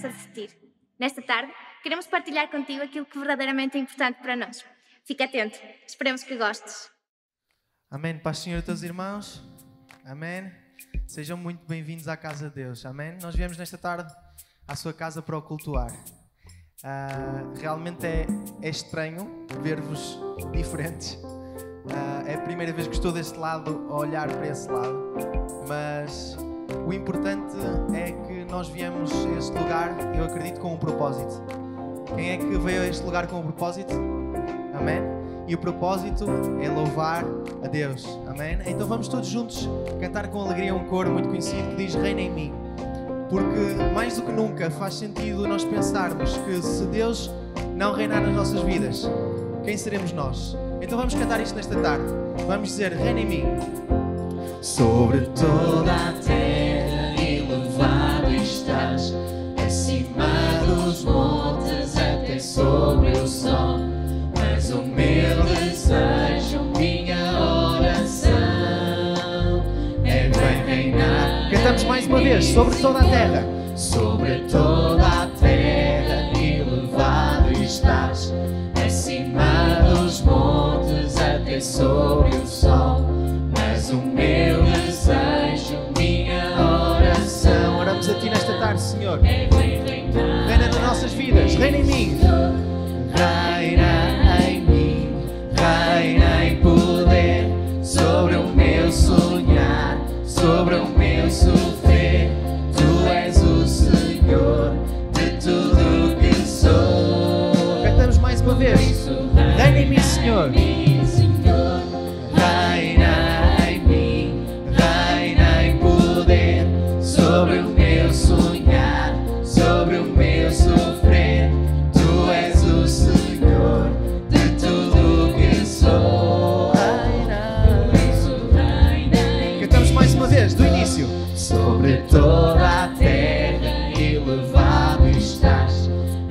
a assistir. Nesta tarde, queremos partilhar contigo aquilo que verdadeiramente é importante para nós. Fica atento, esperemos que gostes. Amém. Paz, Senhor, a todos os irmãos. Amém. Sejam muito bem-vindos à casa de Deus. Amém. Nós viemos nesta tarde à sua casa para o cultuar. Realmente é estranho ver-vos diferentes. É a primeira vez que estou deste lado a olhar para esse lado. Mas o importante é que nós viemos a este lugar, eu acredito, com um propósito. Quem é que veio a este lugar com um propósito? Amém? E o propósito é louvar a Deus. Amém? Então vamos todos juntos cantar com alegria um coro muito conhecido que diz: Reina em mim. Porque mais do que nunca faz sentido nós pensarmos que se Deus não reinar nas nossas vidas, quem seremos nós? Então vamos cantar isto nesta tarde. Vamos dizer: Reina em mim. Sobre toda a terra elevado estás, acima dos montes até sobre o sol. Mas o meu desejo, minha oração é bem reinar. Cantamos mais uma vez: sobre toda a terra. Sobre toda a terra elevado estás, acima dos montes até sobre o sol. Mas o meu desejo, minha oração. Oramos a Ti nesta tarde, Senhor. É bem reinar. Reina nas nossas vidas, reina em mim. Reina em mim, reina em poder, sobre o meu sonhar, sobre o meu sofrer. Tu és o Senhor de tudo que sou. Cantamos mais uma vez: reina em mim, Senhor. Reina em mim, reina em poder, sobre o meu sonhar, sobre o meu sofrer. Tu és o Senhor de tudo que sou. Cantamos mais uma vez, do início. Sobre toda a terra elevado estás,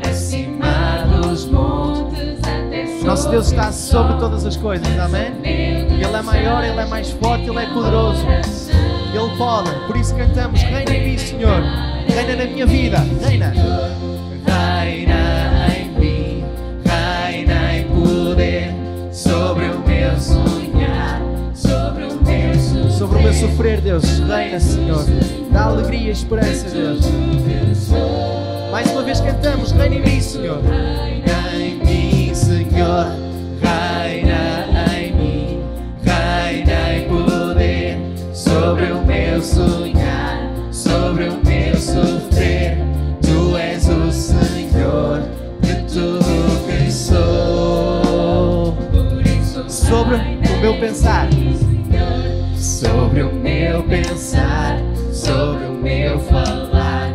acima dos montes até sobre. Nosso Deus está sobre todas as coisas, amém? Ele é maior, Ele é mais forte, Ele é poderoso. Ele pode, por isso cantamos: reina em mim, Senhor. Reina na minha vida, reina. Reina em mim, reina em poder, sobre o meu sonhar, sobre o meu sofrer. Sobre o meu sofrer, Deus, reina, Senhor. Dá alegria e esperança, Deus. Mais uma vez cantamos: reina em mim, Senhor. Reina em mim, Senhor, reina em mim, reina em poder, sobre o meu sonhar, sobre o meu sofrer. Tu és o Senhor de tudo que sou. Sobre o meu pensar, sobre o meu pensar, sobre o meu falar,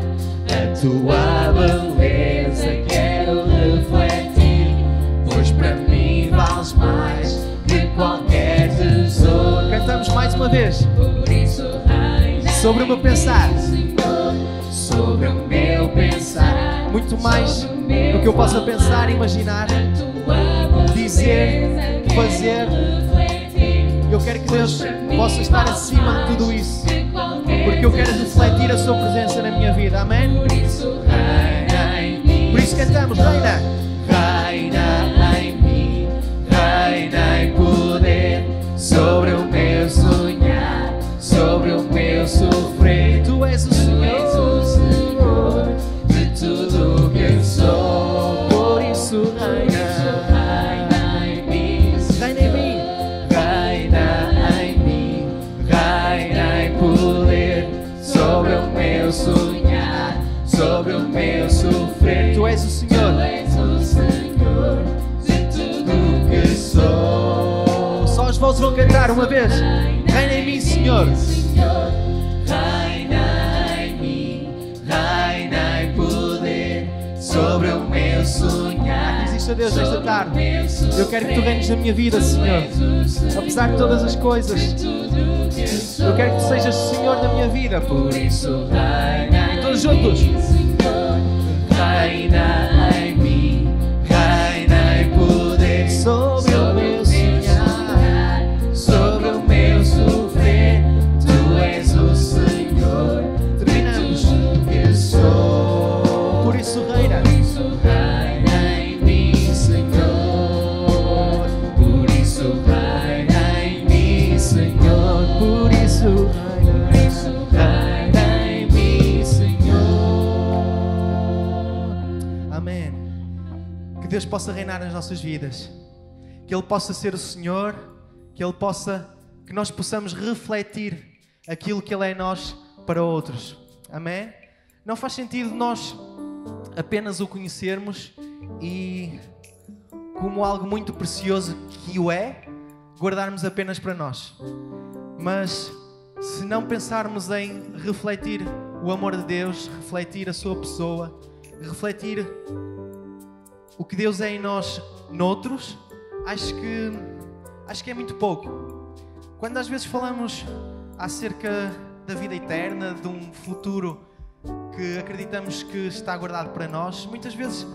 a tua beleza quero refletir, pois para mim vales mais que qualquer tesouro. cantamos mais uma vez: Por isso, reina sobre o meu pensar, sobre o meu pensar, muito mais do que eu possa pensar e imaginar, dizer, fazer. Eu quero que Deus possa estar acima de tudo isso, porque eu quero refletir a sua presença na minha vida, amém? Por isso, reina em mim. Por isso cantamos: reina. Reina em mim, reina em poder, sobre o meu sonhar, sobre o meu sofrer. Tu és o Tu és o Senhor, Senhor de tudo que eu sou. por isso reina. Reina em mim, Reina em mim. reina em mim, reina em poder, sobre o meu sonhar, sobre o meu sofrer. Tu és o Senhor. Tu és o Senhor de tudo que sou. Só os vozes vão cantar uma vez: reina em mim, Senhor. Reina em mim, reina em poder, sobre o meu sonhar. Diz isto a Deus nesta tarde: eu quero que tu reines na minha vida, Senhor. Apesar de todas as coisas, eu quero que tu sejas Senhor da minha vida. Por isso, reina Todos juntos: reina em mim, reina em poder, sobre o meu sonhar, sobre o meu sofrer. Tu és o Senhor. terminamos. Que sou. Por Deus possa reinar nas nossas vidas, que Ele possa ser o Senhor, que nós possamos refletir aquilo que Ele é em nós para outros. Amém? Não faz sentido nós apenas o conhecermos e, como algo muito precioso que o é, guardarmos apenas para nós. Mas se não pensarmos em refletir o amor de Deus, refletir a sua pessoa, refletir o que Deus é em nós noutros, acho que é muito pouco. Quando às vezes falamos acerca da vida eterna, de um futuro que acreditamos que está guardado para nós, muitas vezes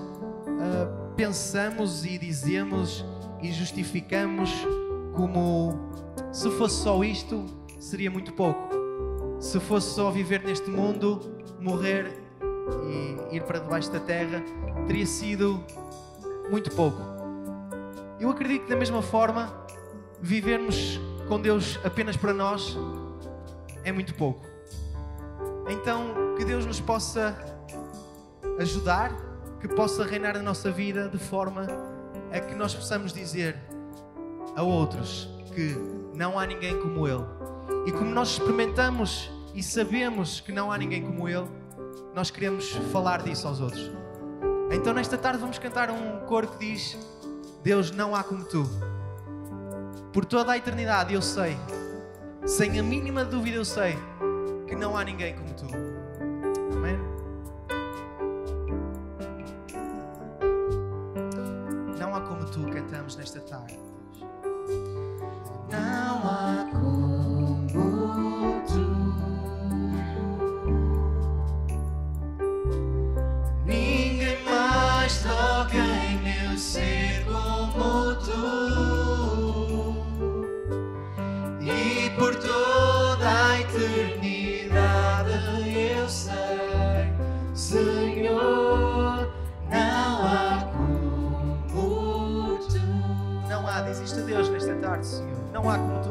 pensamos e dizemos e justificamos como se fosse só isto, seria muito pouco. Se fosse só viver neste mundo, morrer e ir para debaixo da terra, teria sido muito pouco. Eu acredito que da mesma forma, vivermos com Deus apenas para nós é muito pouco. Então, que Deus nos possa ajudar, que possa reinar na nossa vida de forma a que nós possamos dizer a outros que não há ninguém como Ele. E como nós experimentamos e sabemos que não há ninguém como Ele, nós queremos falar disso aos outros. Então nesta tarde vamos cantar um coro que diz: Deus, não há como Tu. Por toda a eternidade eu sei, sem a mínima dúvida eu sei, que não há ninguém como Tu. Amém? Não há como Tu, cantamos nesta tarde. Não há como Tu. Ninguém mais toca em meu ser como Tu. E por toda a eternidade eu sei, Senhor, não há como Tu. Não há, diz isto a Deus nesta tarde, Senhor. Não há como Tu.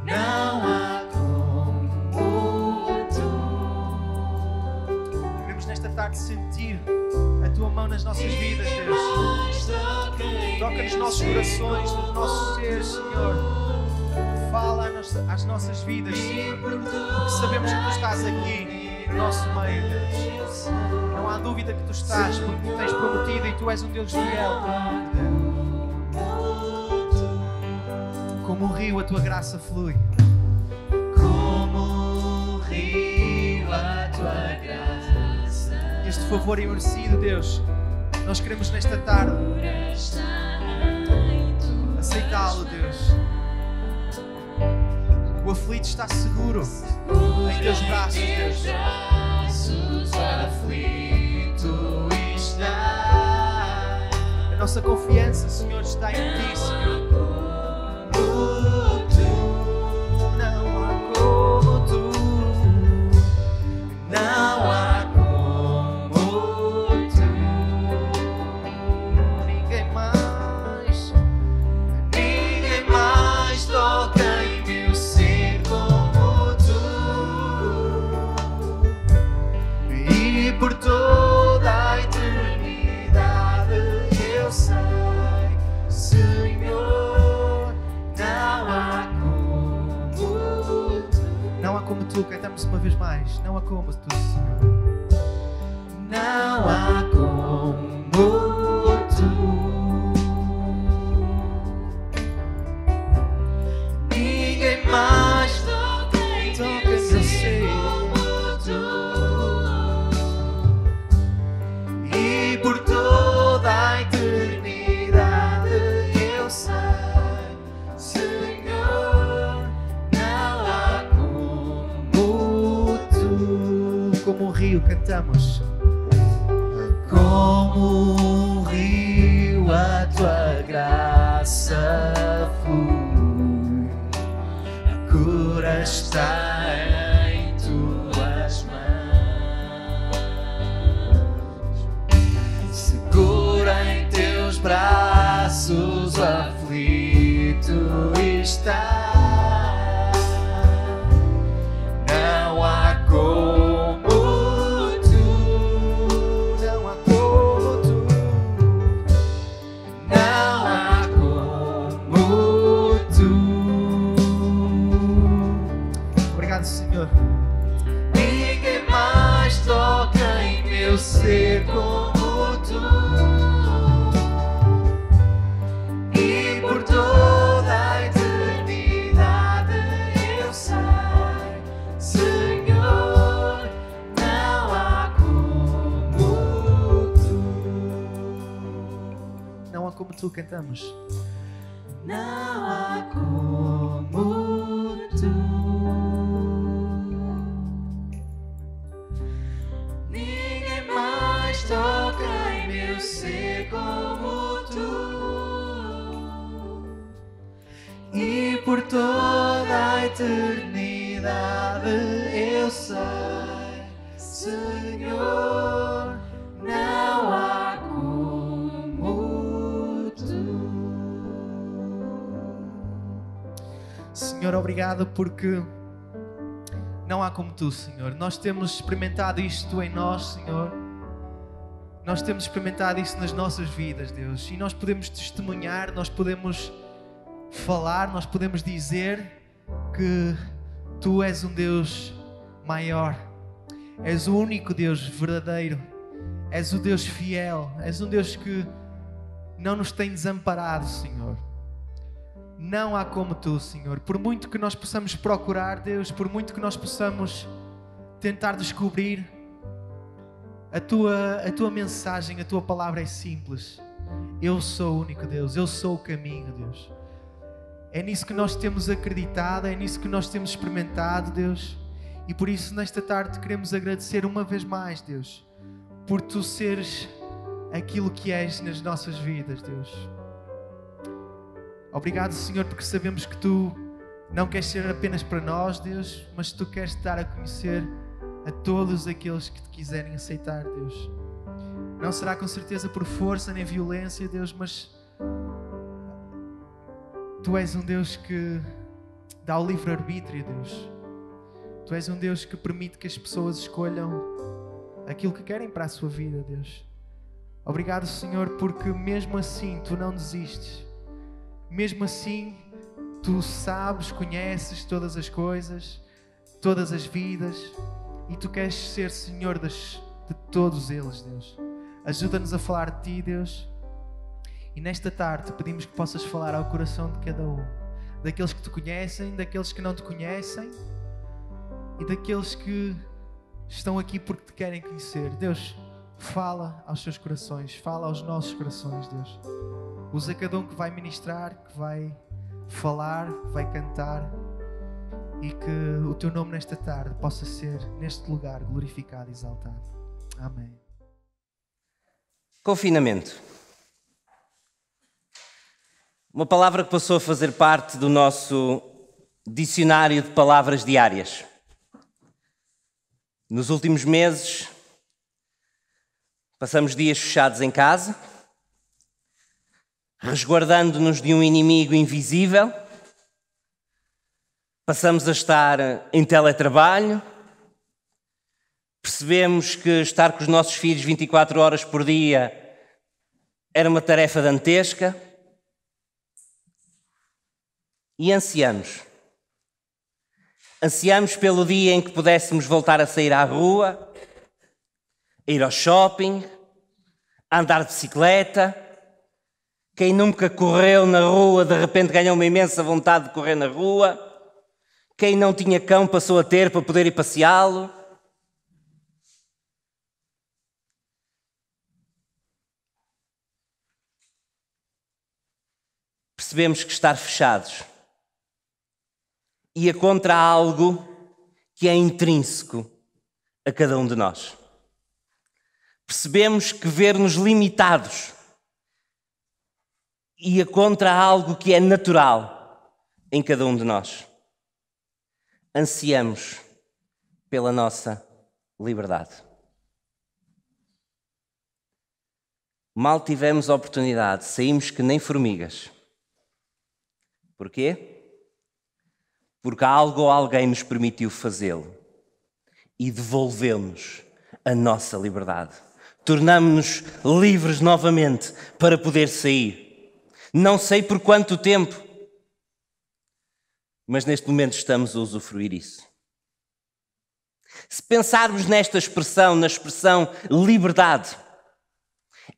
Não há como Tu. Queremos nesta tarde sentir a Tua mão nas nossas vidas, Deus. Toca nos nossos corações, nos nossos seres, Senhor. Fala às nossas vidas, porque sabemos que Tu estás aqui no nosso meio, Deus. Não há dúvida que Tu estás, porque Tu tens prometido e Tu és um Deus fiel. Como um rio a Tua graça flui. Como um rio a Tua graça. Este favor imerecido, Deus, nós queremos nesta tarde aceitá-lo, Deus. O aflito está seguro em Teus braços, Deus. O aflito está. A nossa confiança, Senhor, está em Ti, Senhor. Não há como Tu. Não há como Tu. Ninguém mais. Ninguém mais toca em meu ser como Tu. E por toda a eternidade eu sei, Senhor, não há como Tu. Não há como Tu, cantamos uma vez mais. Não há como Tu, Senhor. Não há como Tu. Ninguém mais toca em meu ser como Tu. E por toda a eternidade eu sei, Senhor, não há como Tu. Como um rio, cantamos. Como um rio a Tua graça flui, a cura está em Tuas mãos. Segura em Teus braços, o aflito está. Não há como Tu. Não há como Tu. ser como tu. E por toda a eternidade eu sei, Senhor, não há como tu. Não há como tu, cantamos. Não há como tu. Ninguém mais toca em meu ser como tu. E por toda a eternidade eu sei, Senhor, não há como tu. Senhor, obrigado porque não há como tu, Senhor. Nós temos experimentado isto em nós, Senhor. Nós temos experimentado isso nas nossas vidas, Deus. E nós podemos testemunhar, nós podemos falar, nós podemos dizer que Tu és um Deus maior. És o único Deus verdadeiro. És o Deus fiel. És um Deus que não nos tem desamparado, Senhor. Não há como Tu, Senhor. Por muito que nós possamos procurar, Deus, por muito que nós possamos tentar descobrir, a tua mensagem, a Tua palavra é simples. Eu sou o único Deus, eu sou o caminho, Deus. É nisso que nós temos acreditado, é nisso que nós temos experimentado, Deus. E por isso, nesta tarde, queremos agradecer uma vez mais, Deus, por Tu seres aquilo que és nas nossas vidas, Deus. Obrigado, Senhor, porque sabemos que Tu não queres ser apenas para nós, Deus, mas Tu queres dar a conhecer a todos aqueles que Te quiserem aceitar, Deus. Não será com certeza por força nem violência, Deus, mas Tu és um Deus que dá o livre-arbítrio, Deus. Tu és um Deus que permite que as pessoas escolham aquilo que querem para a sua vida, Deus. Obrigado, Senhor, porque mesmo assim Tu não desistes. Mesmo assim, Tu sabes, conheces todas as coisas, todas as vidas, e Tu queres ser Senhor de todos eles, Deus. Ajuda-nos a falar de Ti, Deus. E nesta tarde pedimos que possas falar ao coração de cada um. Daqueles que Te conhecem, daqueles que não Te conhecem e daqueles que estão aqui porque Te querem conhecer. Deus, fala aos seus corações, fala aos nossos corações, Deus. Usa cada um que vai ministrar, que vai falar, vai cantar, e que o Teu nome nesta tarde possa ser, neste lugar, glorificado e exaltado. Amém. Confinamento. Uma palavra que passou a fazer parte do nosso dicionário de palavras diárias. Nos últimos meses, passamos dias fechados em casa, resguardando-nos de um inimigo invisível. Passamos a estar em teletrabalho. Percebemos que estar com os nossos filhos 24 horas por dia era uma tarefa dantesca. E ansiamos. Ansiamos pelo dia em que pudéssemos voltar a sair à rua, a ir ao shopping, a andar de bicicleta. Quem nunca correu na rua, de repente ganhou uma imensa vontade de correr na rua. Quem não tinha cão passou a ter para poder ir passeá-lo. Percebemos que estar fechados ia contra algo que é intrínseco a cada um de nós. Percebemos que ver-nos limitados ia contra algo que é natural em cada um de nós. Ansiamos pela nossa liberdade. Mal tivemos a oportunidade, saímos que nem formigas. Porquê? Porque algo ou alguém nos permitiu fazê-lo e devolveu-nos a nossa liberdade. Tornamo-nos livres novamente para poder sair. Não sei por quanto tempo, mas neste momento estamos a usufruir isso. Se pensarmos nesta expressão, na expressão liberdade,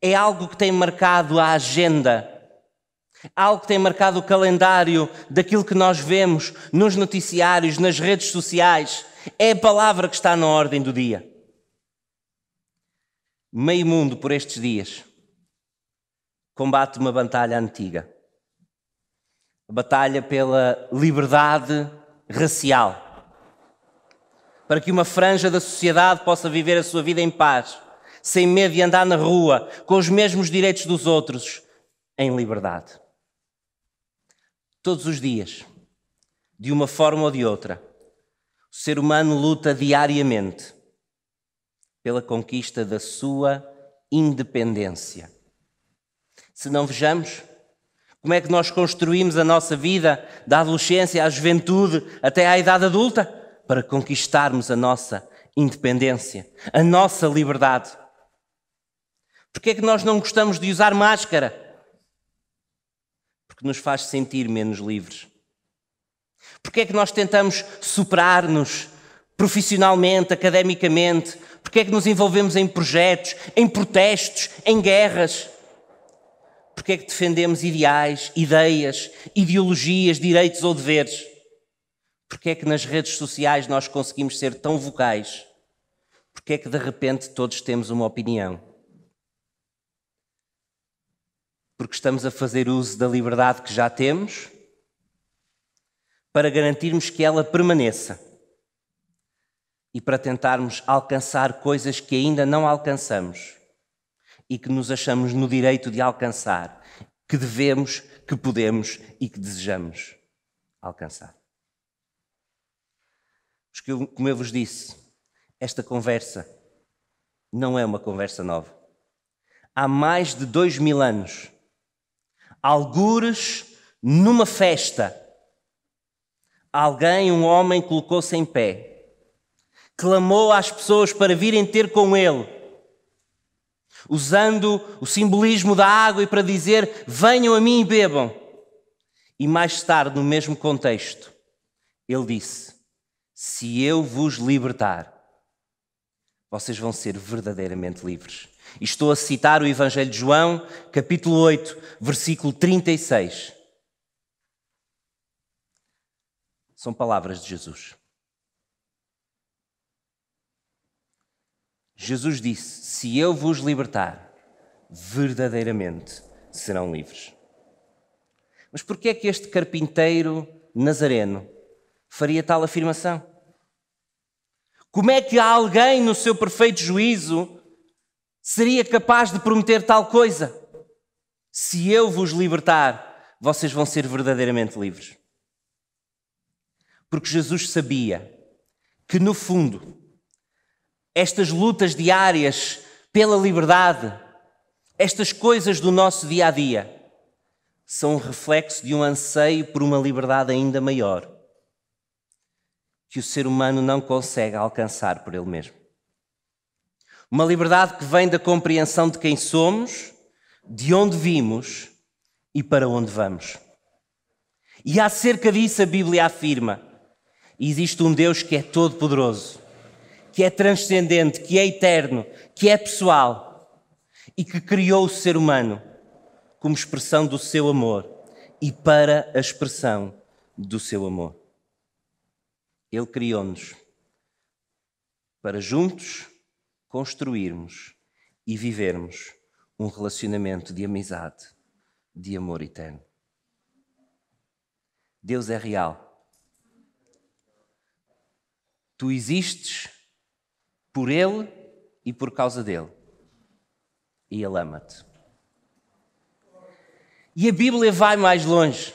é algo que tem marcado a agenda, algo que tem marcado o calendário daquilo que nós vemos nos noticiários, nas redes sociais. É a palavra que está na ordem do dia. Meio mundo, por estes dias, combate uma batalha antiga. A batalha pela liberdade racial. Para que uma franja da sociedade possa viver a sua vida em paz, sem medo de andar na rua, com os mesmos direitos dos outros, em liberdade. Todos os dias, de uma forma ou de outra, o ser humano luta diariamente pela conquista da sua independência. Se não vejamos, como é que nós construímos a nossa vida da adolescência à juventude até à idade adulta? Para conquistarmos a nossa independência, a nossa liberdade. Porquê é que nós não gostamos de usar máscara? Porque nos faz sentir menos livres. Porquê é que nós tentamos superar-nos profissionalmente, academicamente? Porquê é que nos envolvemos em projetos, em protestos, em guerras? Porquê é que defendemos ideais, ideias, ideologias, direitos ou deveres? Porquê é que nas redes sociais nós conseguimos ser tão vocais? Porquê é que de repente todos temos uma opinião? Porque estamos a fazer uso da liberdade que já temos para garantirmos que ela permaneça e para tentarmos alcançar coisas que ainda não alcançamos e que nos achamos no direito de alcançar, que devemos, que podemos e que desejamos alcançar. Porque, como eu vos disse, esta conversa não é uma conversa nova. Há mais de 2000 anos, algures numa festa, alguém, um homem, colocou-se em pé, clamou às pessoas para virem ter com ele, usando o simbolismo da água e para dizer: venham a mim e bebam. E mais tarde, no mesmo contexto, ele disse: se eu vos libertar, vocês vão ser verdadeiramente livres. E estou a citar o Evangelho de João, capítulo 8, versículo 36. São palavras de Jesus. Jesus disse: se eu vos libertar, verdadeiramente serão livres. Mas porquê é que este carpinteiro nazareno faria tal afirmação? Como é que alguém no seu perfeito juízo seria capaz de prometer tal coisa? Se eu vos libertar, vocês vão ser verdadeiramente livres. Porque Jesus sabia que, no fundo, estas lutas diárias pela liberdade, estas coisas do nosso dia-a-dia, são um reflexo de um anseio por uma liberdade ainda maior, que o ser humano não consegue alcançar por ele mesmo. Uma liberdade que vem da compreensão de quem somos, de onde vimos e para onde vamos. E acerca disso a Bíblia afirma: existe um Deus que é todo-poderoso, que é transcendente, que é eterno, que é pessoal e que criou o ser humano como expressão do seu amor e para a expressão do seu amor. Ele criou-nos para juntos construirmos e vivermos um relacionamento de amizade, de amor eterno. Deus é real. Tu existes por Ele e por causa dele. E Ele ama-te. E a Bíblia vai mais longe.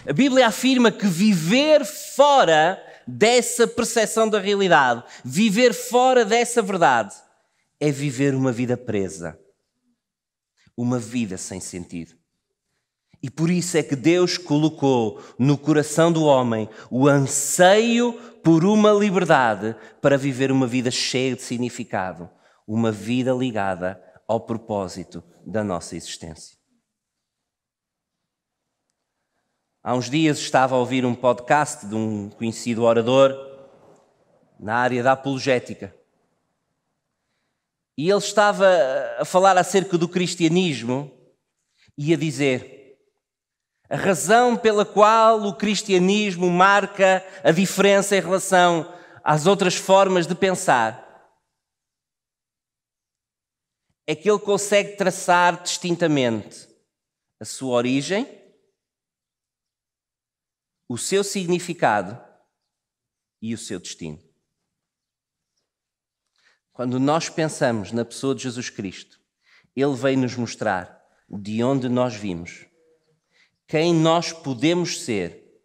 A Bíblia afirma que viver fora dessa percepção da realidade, viver fora dessa verdade, é viver uma vida presa. Uma vida sem sentido. E por isso é que Deus colocou no coração do homem o anseio por uma liberdade para viver uma vida cheia de significado, uma vida ligada ao propósito da nossa existência. Há uns dias estava a ouvir um podcast de um conhecido orador na área da apologética. E ele estava a falar acerca do cristianismo e a dizer: a razão pela qual o cristianismo marca a diferença em relação às outras formas de pensar é que ele consegue traçar distintamente a sua origem, o seu significado e o seu destino. Quando nós pensamos na pessoa de Jesus Cristo, ele veio nos mostrar de onde nós vimos, quem nós podemos ser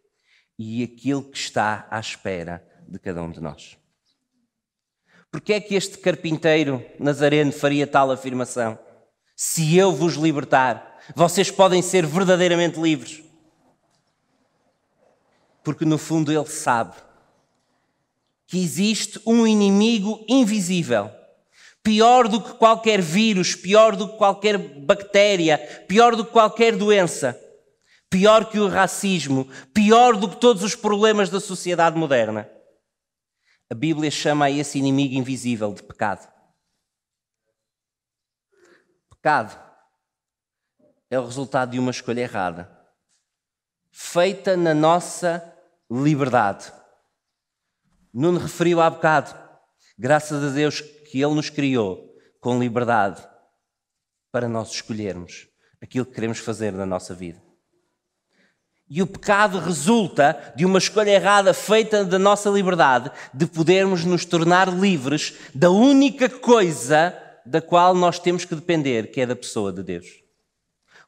e aquilo que está à espera de cada um de nós. Porque é que este carpinteiro nazareno faria tal afirmação? Se eu vos libertar, vocês podem ser verdadeiramente livres. Porque no fundo ele sabe que existe um inimigo invisível, pior do que qualquer vírus, pior do que qualquer bactéria, pior do que qualquer doença, pior que o racismo, pior do que todos os problemas da sociedade moderna. A Bíblia chama a esse inimigo invisível de pecado. Pecado é o resultado de uma escolha errada, feita na nossa liberdade. Nuno referiu há bocado, graças a Deus que Ele nos criou com liberdade para nós escolhermos aquilo que queremos fazer na nossa vida. E o pecado resulta de uma escolha errada feita da nossa liberdade, de podermos nos tornar livres da única coisa da qual nós temos que depender, que é da pessoa de Deus.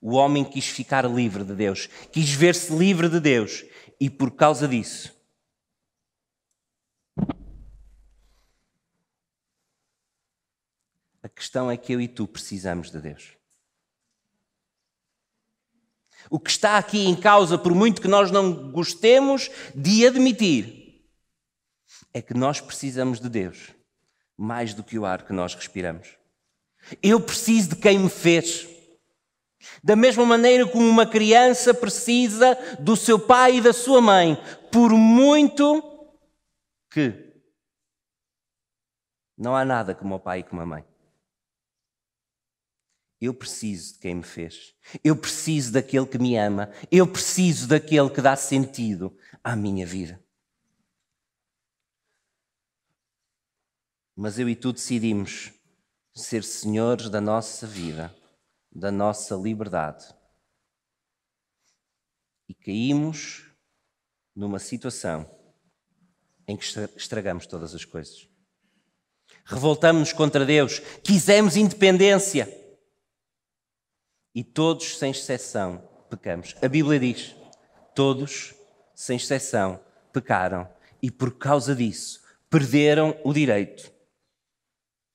O homem quis ficar livre de Deus, quis ver-se livre de Deus, e por causa disso a questão é que eu e tu precisamos de Deus. O que está aqui em causa, por muito que nós não gostemos de admitir, é que nós precisamos de Deus mais do que o ar que nós respiramos. Eu preciso de quem me fez. Da mesma maneira como uma criança precisa do seu pai e da sua mãe, por muito que não há nada como o pai e como a mãe. Eu preciso de quem me fez. Eu preciso daquele que me ama. Eu preciso daquele que dá sentido à minha vida. Mas eu e tu decidimos ser senhores da nossa vida, da nossa liberdade. E caímos numa situação em que estragamos todas as coisas. Revoltamos-nos contra Deus. Quisemos independência. E todos, sem exceção, pecamos. A Bíblia diz, todos, sem exceção, pecaram. E por causa disso, perderam o direito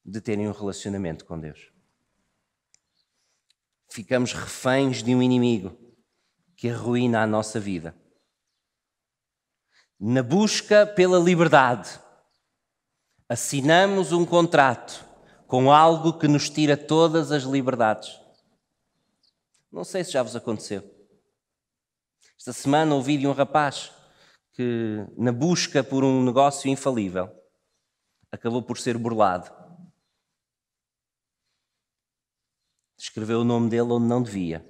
de terem um relacionamento com Deus. Ficamos reféns de um inimigo que arruína a nossa vida. Na busca pela liberdade, assinamos um contrato com algo que nos tira todas as liberdades. Não sei se já vos aconteceu. Esta semana ouvi de um rapaz que, na busca por um negócio infalível, acabou por ser burlado. Escreveu o nome dele onde não devia.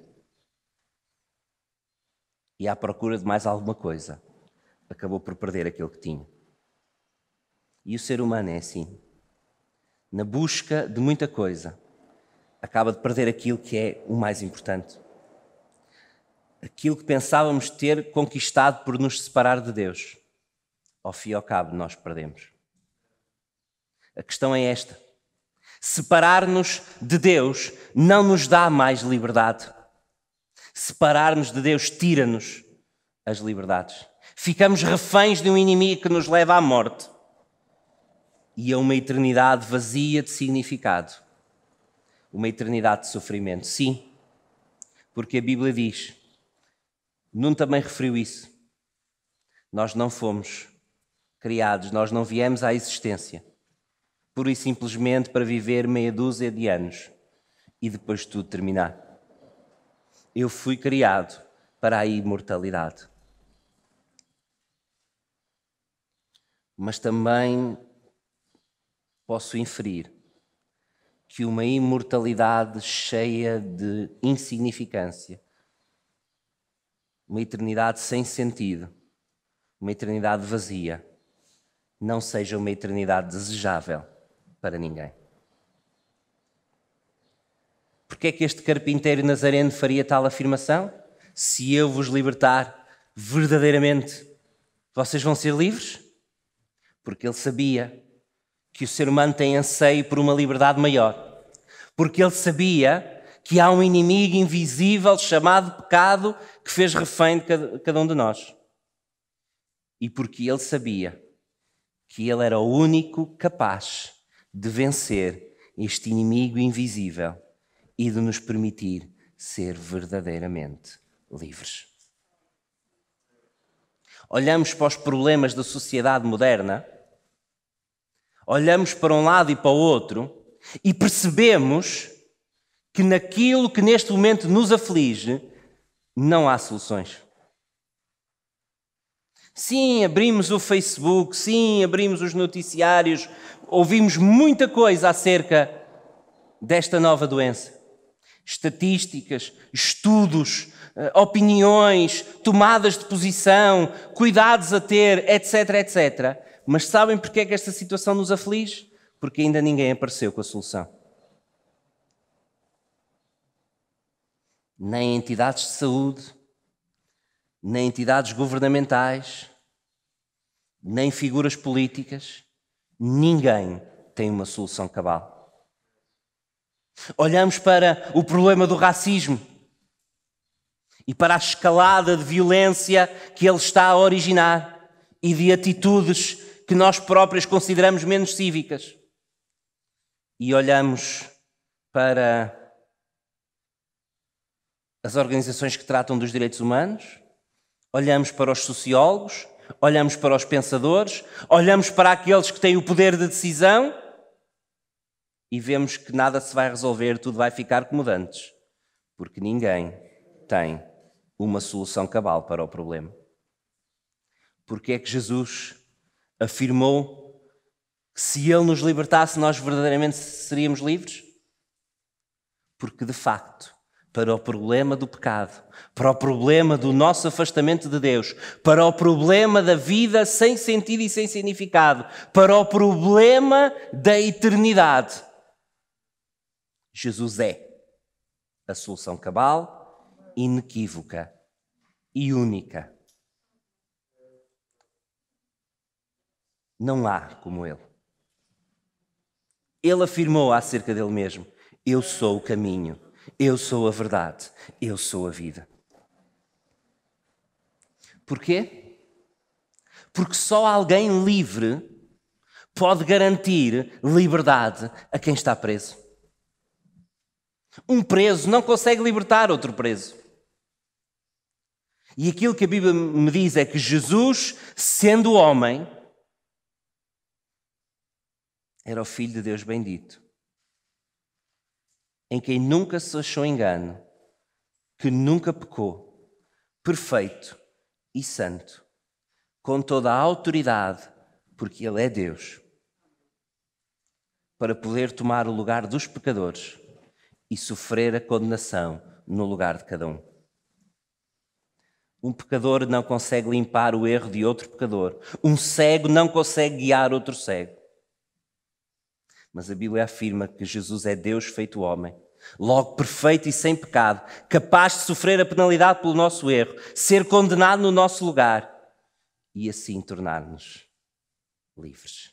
E à procura de mais alguma coisa, acabou por perder aquilo que tinha. E o ser humano é assim. Na busca de muita coisa, acaba de perder aquilo que é o mais importante. Aquilo que pensávamos ter conquistado por nos separar de Deus. Ao fim e ao cabo, nós perdemos. A questão é esta. Separar-nos de Deus não nos dá mais liberdade. Separar-nos de Deus tira-nos as liberdades. Ficamos reféns de um inimigo que nos leva à morte e a uma eternidade vazia de significado. Uma eternidade de sofrimento. Sim, porque a Bíblia diz, Nuno também referiu isso, nós não fomos criados, nós não viemos à existência pura e simplesmente para viver meia dúzia de anos e depois tudo terminar. Eu fui criado para a imortalidade. Mas também posso inferir que uma imortalidade cheia de insignificância, uma eternidade sem sentido, uma eternidade vazia, não seja uma eternidade desejável para ninguém. Porque é que este carpinteiro nazareno faria tal afirmação? Se eu vos libertar, verdadeiramente, vocês vão ser livres? Porque ele sabia que o ser humano tem anseio por uma liberdade maior. Porque ele sabia que há um inimigo invisível chamado pecado que fez refém de cada um de nós. E porque ele sabia que ele era o único capaz de vencer este inimigo invisível e de nos permitir ser verdadeiramente livres. Olhamos para os problemas da sociedade moderna, olhamos para um lado e para o outro e percebemos que naquilo que neste momento nos aflige não há soluções. Sim, abrimos o Facebook, sim, abrimos os noticiários, ouvimos muita coisa acerca desta nova doença. Estatísticas, estudos, opiniões, tomadas de posição, cuidados a ter, etc, etc. Mas sabem porque é que esta situação nos aflige? Porque ainda ninguém apareceu com a solução. Nem entidades de saúde, nem entidades governamentais, nem figuras políticas, ninguém tem uma solução cabal. Olhamos para o problema do racismo e para a escalada de violência que ele está a originar e de atitudes que nós próprios consideramos menos cívicas. E olhamos para as organizações que tratam dos direitos humanos, olhamos para os sociólogos, olhamos para os pensadores, olhamos para aqueles que têm o poder de decisão e vemos que nada se vai resolver, tudo vai ficar como antes, porque ninguém tem uma solução cabal para o problema. Porque é que Jesus afirmou que se Ele nos libertasse, nós verdadeiramente seríamos livres? Porque, de facto, para o problema do pecado, para o problema do nosso afastamento de Deus, para o problema da vida sem sentido e sem significado, para o problema da eternidade, Jesus é a solução cabal, inequívoca e única. Não há como Ele. Ele afirmou acerca dele mesmo: eu sou o caminho, eu sou a verdade, eu sou a vida. Porquê? Porque só alguém livre pode garantir liberdade a quem está preso. Um preso não consegue libertar outro preso. E aquilo que a Bíblia me diz é que Jesus, sendo homem, era o Filho de Deus bendito, em quem nunca se achou engano, que nunca pecou, perfeito e santo, com toda a autoridade, porque Ele é Deus, para poder tomar o lugar dos pecadores e sofrer a condenação no lugar de cada um. Um pecador não consegue limpar o erro de outro pecador. Um cego não consegue guiar outro cego. Mas a Bíblia afirma que Jesus é Deus feito homem, logo perfeito e sem pecado, capaz de sofrer a penalidade pelo nosso erro, ser condenado no nosso lugar e assim tornar-nos livres.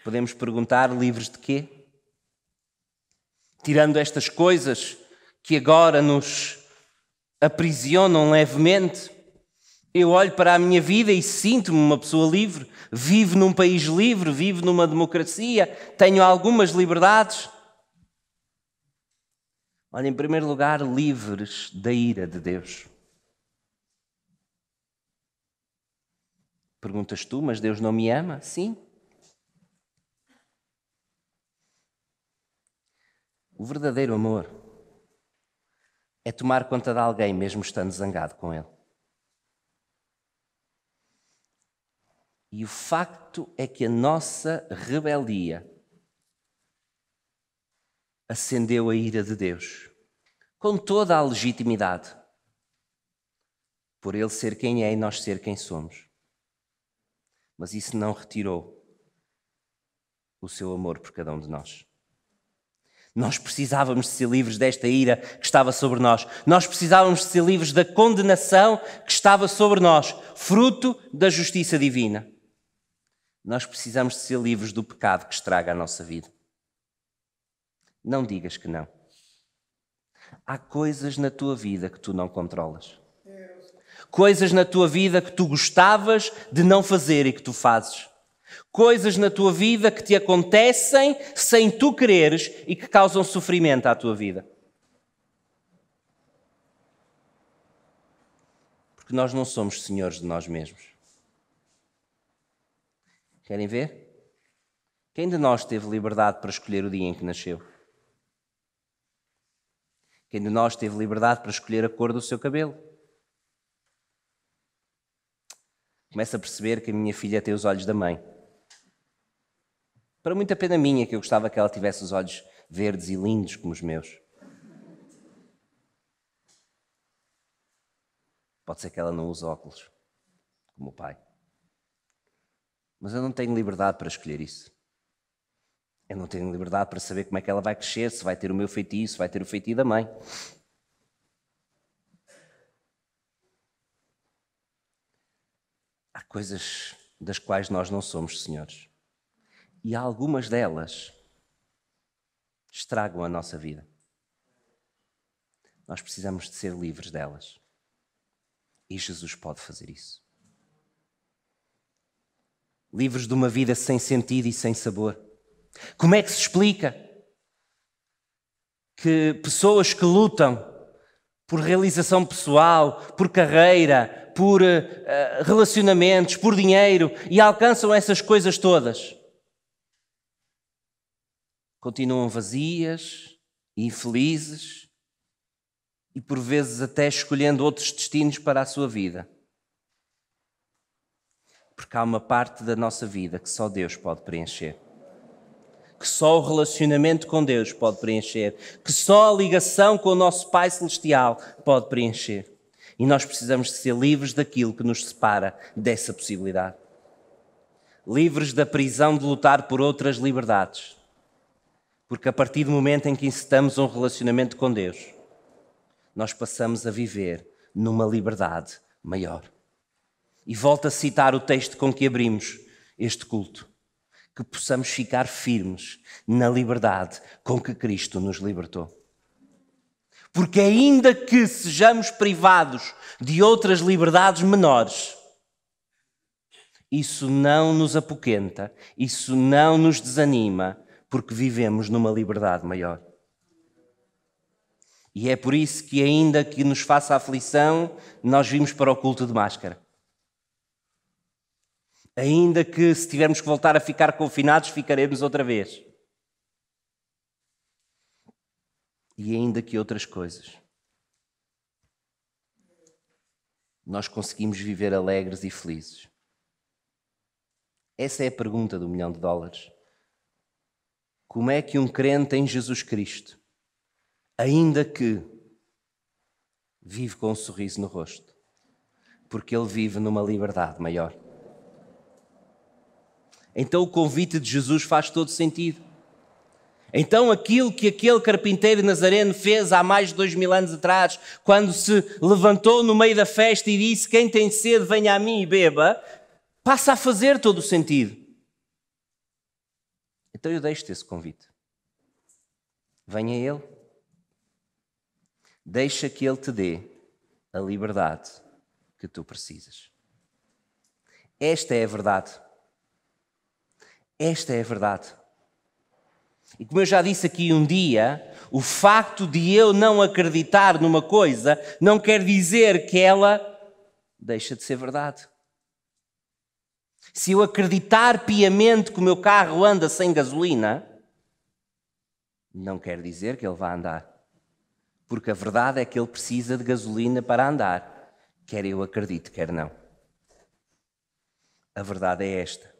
Podemos perguntar: livres de quê? Tirando estas coisas que agora nos aprisionam levemente, eu olho para a minha vida e sinto-me uma pessoa livre, vivo num país livre, vivo numa democracia, tenho algumas liberdades. Olha, em primeiro lugar, livres da ira de Deus. Perguntas tu, mas Deus não me ama? Sim. O verdadeiro amor é tomar conta de alguém mesmo estando zangado com ele. E o facto é que a nossa rebeldia acendeu a ira de Deus, com toda a legitimidade, por Ele ser quem é e nós ser quem somos. Mas isso não retirou o seu amor por cada um de nós. Nós precisávamos de ser livres desta ira que estava sobre nós. Nós precisávamos de ser livres da condenação que estava sobre nós, fruto da justiça divina. Nós precisamos de ser livres do pecado que estraga a nossa vida. Não digas que não. Há coisas na tua vida que tu não controlas. Coisas na tua vida que tu gostavas de não fazer e que tu fazes. Coisas na tua vida que te acontecem sem tu quereres e que causam sofrimento à tua vida. Porque nós não somos senhores de nós mesmos. Querem ver? Quem de nós teve liberdade para escolher o dia em que nasceu? Quem de nós teve liberdade para escolher a cor do seu cabelo? Começo a perceber que a minha filha tem os olhos da mãe. Para muita pena minha, que eu gostava que ela tivesse os olhos verdes e lindos como os meus. Pode ser que ela não use óculos, como o pai. Mas eu não tenho liberdade para escolher isso. Eu não tenho liberdade para saber como é que ela vai crescer, se vai ter o meu feitio, se vai ter o feitio da mãe. Há coisas das quais nós não somos senhores. E algumas delas estragam a nossa vida. Nós precisamos de ser livres delas. E Jesus pode fazer isso. Livres de uma vida sem sentido e sem sabor. Como é que se explica que pessoas que lutam por realização pessoal, por carreira, por relacionamentos, por dinheiro e alcançam essas coisas todas, continuam vazias, infelizes e por vezes até escolhendo outros destinos para a sua vida? Porque há uma parte da nossa vida que só Deus pode preencher. Que só o relacionamento com Deus pode preencher. Que só a ligação com o nosso Pai Celestial pode preencher. E nós precisamos de ser livres daquilo que nos separa dessa possibilidade. Livres da prisão de lutar por outras liberdades. Porque a partir do momento em que incitamos um relacionamento com Deus, nós passamos a viver numa liberdade maior. E volto a citar o texto com que abrimos este culto. Que possamos ficar firmes na liberdade com que Cristo nos libertou. Porque ainda que sejamos privados de outras liberdades menores, isso não nos apoquenta, isso não nos desanima, porque vivemos numa liberdade maior. E é por isso que, ainda que nos faça aflição, nós vimos para o culto de máscara. Ainda que, se tivermos que voltar a ficar confinados, ficaremos outra vez. E ainda que outras coisas. Nós conseguimos viver alegres e felizes. Essa é a pergunta do $1 milhão. Como é que um crente em Jesus Cristo, ainda que vive com um sorriso no rosto, porque ele vive numa liberdade maior? Então o convite de Jesus faz todo sentido. Então aquilo que aquele carpinteiro nazareno fez há mais de 2000 anos atrás, quando se levantou no meio da festa e disse: quem tem sede venha a mim e beba, passa a fazer todo o sentido. Então eu deixo-te esse convite. Venha a Ele. Deixa que Ele te dê a liberdade que tu precisas. Esta é a verdade. Esta é a verdade. E como eu já disse aqui um dia, o facto de eu não acreditar numa coisa não quer dizer que ela deixa de ser verdade. Se eu acreditar piamente que o meu carro anda sem gasolina, não quer dizer que ele vá andar. Porque a verdade é que ele precisa de gasolina para andar, quer eu acredite, quer não. A verdade é esta.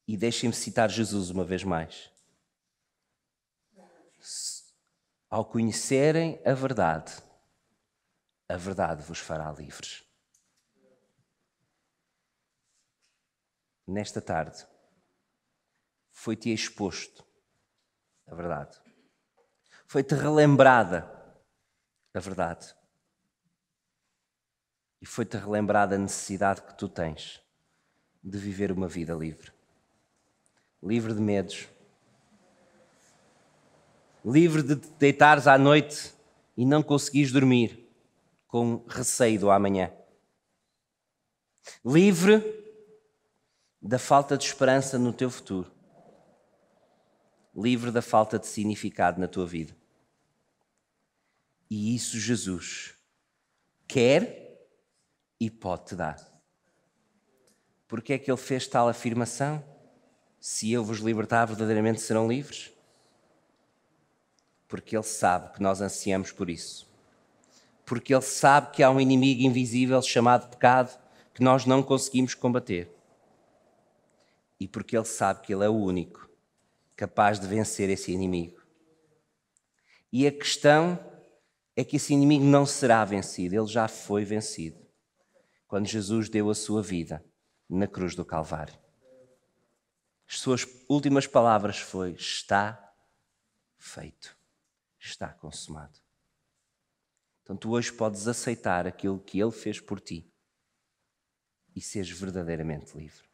E deixem-me citar Jesus uma vez mais. Ao conhecerem a verdade vos fará livres. Nesta tarde, foi-te exposto a verdade. Foi-te relembrada a verdade. E foi-te relembrada a necessidade que tu tens de viver uma vida livre. Livre de medos. Livre de te deitares à noite e não conseguires dormir com receio do amanhã. Livre da falta de esperança no teu futuro. Livre da falta de significado na tua vida. E isso Jesus quer e pode te dar. Porque é que ele fez tal afirmação? Se eu vos libertar, verdadeiramente serão livres. Porque ele sabe que nós ansiamos por isso. Porque ele sabe que há um inimigo invisível chamado pecado que nós não conseguimos combater. E porque ele sabe que ele é o único capaz de vencer esse inimigo. E a questão é que esse inimigo não será vencido, ele já foi vencido. Quando Jesus deu a sua vida na cruz do Calvário. As suas últimas palavras foi: está feito, está consumado. Então tu hoje podes aceitar aquilo que ele fez por ti e seres verdadeiramente livre.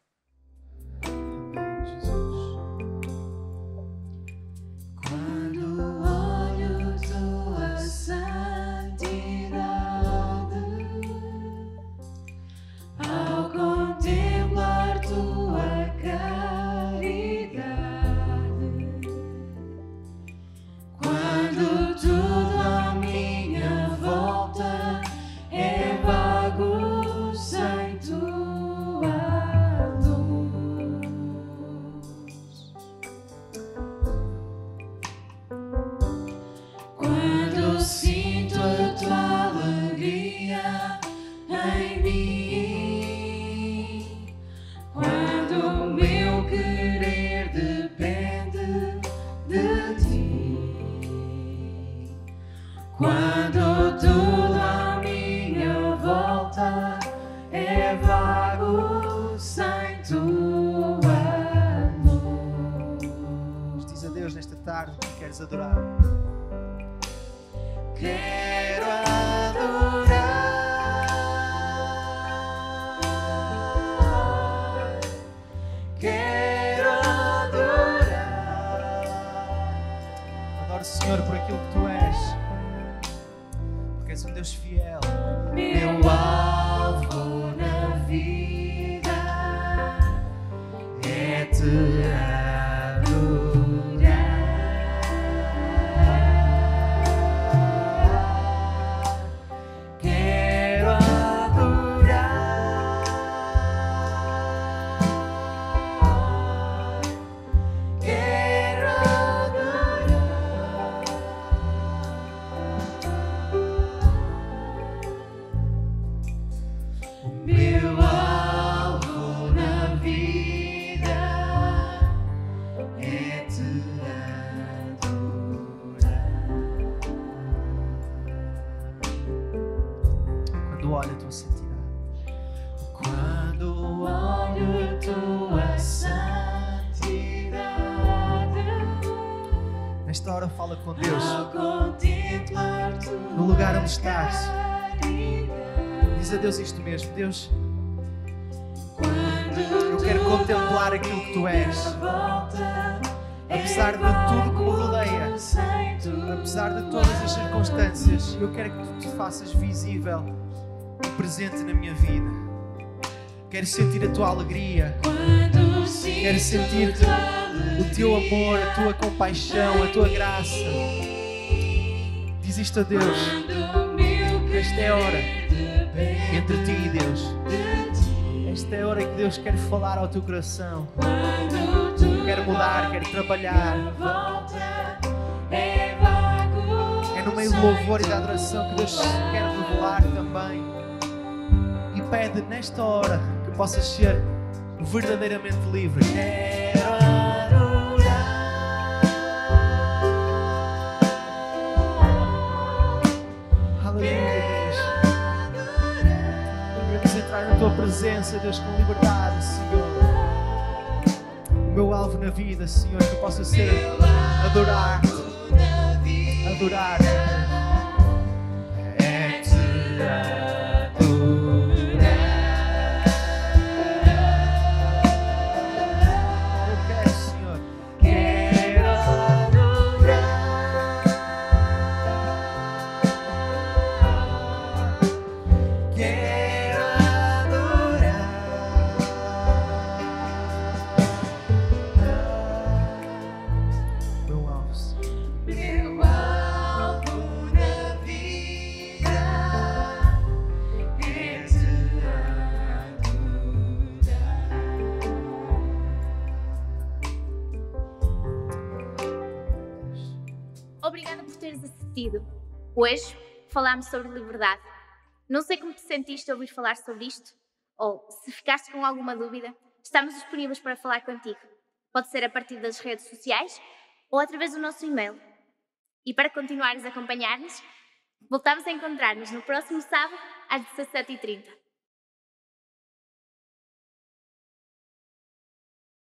Adorar. Quero adorar. Quero adorar. Adoro, Senhor, por aquilo que tu és. Porque és um Deus fiel. Meu alvo na vida é te fala com Deus. No lugar onde estás, diz a Deus isto mesmo: Deus, eu quero contemplar aquilo que tu és, apesar de tudo que me rodeia, apesar de todas as circunstâncias. Eu quero que tu te faças visível e presente na minha vida. Quero sentir a tua alegria, quero sentir o teu amor, a tua compaixão, a tua graça. Diz isto a Deus. Esta é a hora entre ti e Deus. Esta é a hora em que Deus quer falar ao teu coração. Quer mudar, quer trabalhar. É no meio do louvor e da adoração que Deus quer revelar também e pede nesta hora que possas ser verdadeiramente livre. Quero adorar. Aleluia, Deus. Queremos entrar na tua presença, Deus, com liberdade, Senhor. O meu alvo na vida, Senhor, que possa ser adorar-te. Adorar-te. Obrigada por teres assistido. Hoje falámos sobre liberdade. Não sei como te sentiste ao ouvir falar sobre isto, ou se ficaste com alguma dúvida, estamos disponíveis para falar contigo. Pode ser a partir das redes sociais ou através do nosso e-mail. E para continuares a acompanhar-nos, voltamos a encontrar-nos no próximo sábado às 17h30.